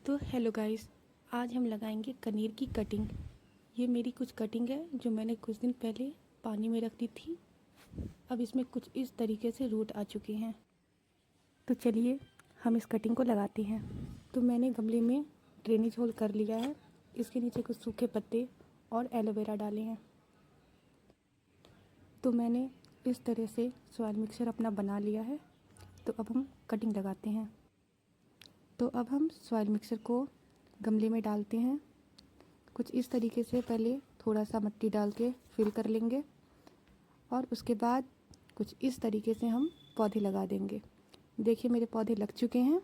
तो hello guys, आज हम लगाएंगे कनीर की कटिंग। ये मेरी कुछ कटिंग है जो मैंने कुछ दिन पहले पानी में रख दी थी। अब इसमें कुछ इस तरीके से रूट आ चुके हैं। तो चलिए हम इस कटिंग को लगाते हैं। तो मैंने गमले में ड्रेनेज होल कर लिया है। इसके नीचे कुछ सूखे पत्ते और एलोवेरा डाले हैं। तो मैंने इस तरह से सॉइल मिक्सचर अपना बना लिया है। तो अब हम कटिंग लगाते हैं। तो अब हम सॉइल मिक्सचर को गमले में डालते हैं। कुछ इस तरीके से पहले थोड़ा सा मिट्टी डाल के फिल कर लेंगे और उसके बाद कुछ इस तरीके से हम पौधे लगा देंगे। देखिए मेरे पौधे लग चुके हैं।